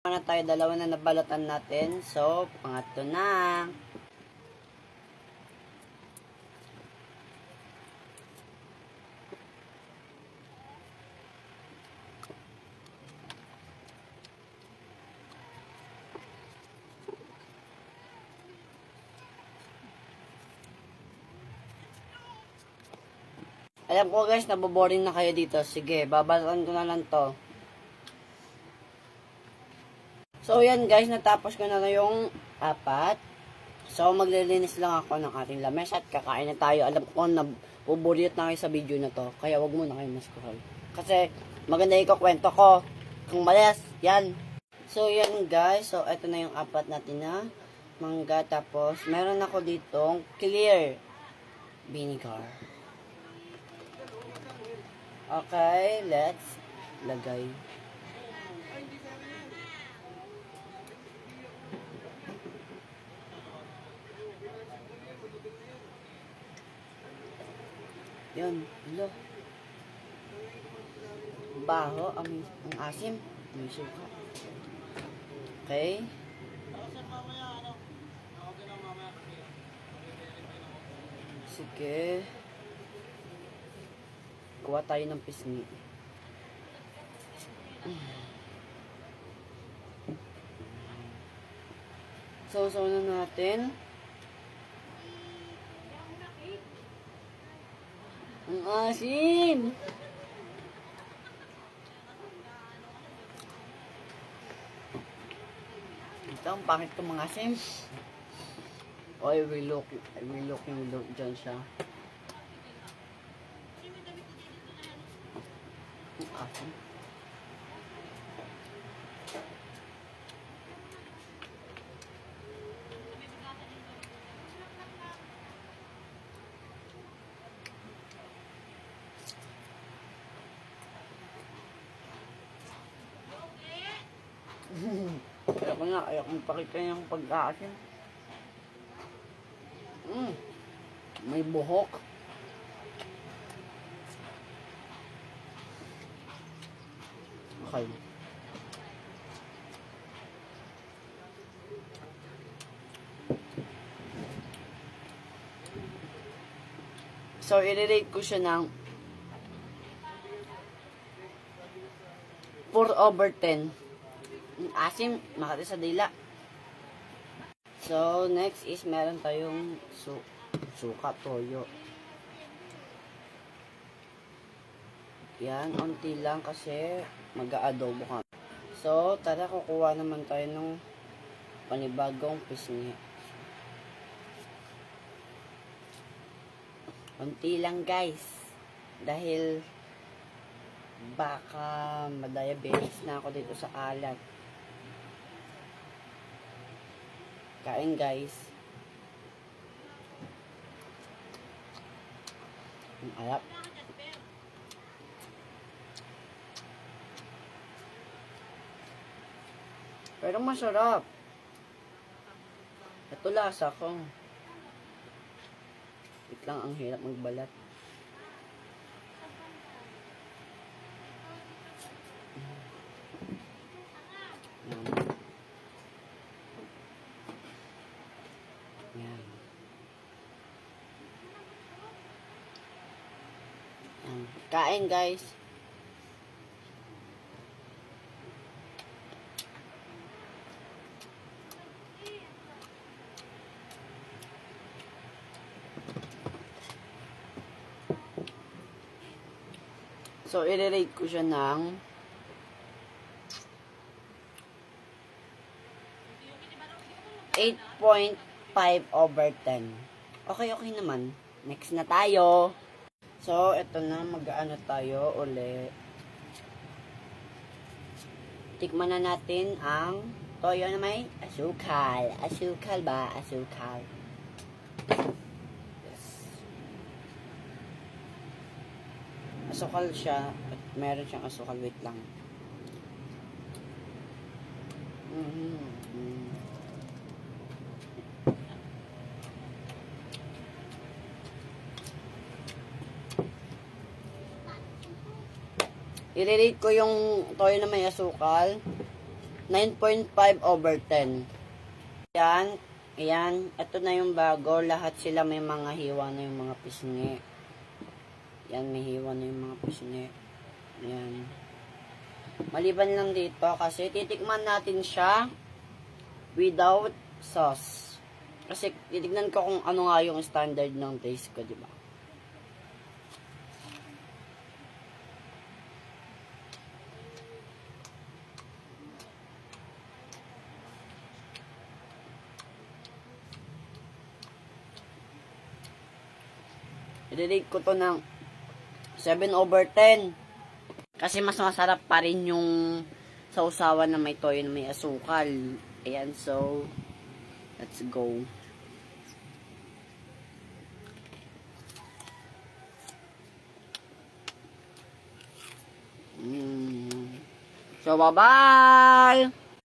Na tayo, dalawa na nabalatan natin. So, pangatlo na. Alam ko guys, naboboring na kayo dito. Sige, babalatan ko na lang to. So, yan guys, natapos ko na yung 4. So, maglilinis lang ako ng ating lamesa at kakain na tayo. Alam ko na buburiot na kayo sa video na to. Kaya wag muna kayo mas-scroll. Kasi, maganda yung kwento ko. Kung malas, yan. So, yan guys. So, eto na yung 4 natin na mangga. Tapos, meron ako ditong clear vinegar. Okay, let's lagay. Yun, hello. Baho, ang asim. May suka. Okay. Sige. Kuha tayo ng pisngi. So na natin. Ang asim! Ito, ang pangit ko mga asim. Oh, I will look yung look dyan siya. Ang asim. Ayoko pakita yung pag-aasin. May buhok. Okay. So, i-rate ko siya ng 4/10. Asim, makati sa dila. So, next is meron tayong suka, toyo. Yan, unti lang kasi mag-aadobo ka. So, tara, kukuha naman tayo ng panibagong pisngi. Unti lang guys. Dahil baka ma-diabetes na ako dito sa alat. Kain guys. Ang alap. Pero masarap. Ito lasa ko. Wait lang, ang hirap magbalat. Yan. Kain guys. So, i-rate ko siya ng 8.5/10. Okay naman. Next na tayo. So, ito na, mag-ano tayo uli. Tikman na natin ang toyo na may asukal. Asukal ba? Asukal. Yes. Asukal siya. At meron siyang asukal. Wait lang. I-rate ko yung toyo na may asukal 9.5/10. Ayan, ayan, ito na yung bago. Lahat sila may mga hiwa na yung mga pisngi. Yan, may hiwa na yung mga pisngi. Ayan. Maliban lang dito kasi titikman natin siya without sauce. Kasi titignan ko kung ano nga yung standard ng taste ko, di ba? I-rate ko to ng 7/10. Kasi mas masarap pa rin yung sausawan na may toyo na may asukal. Ayan, so, let's go. So, bye-bye!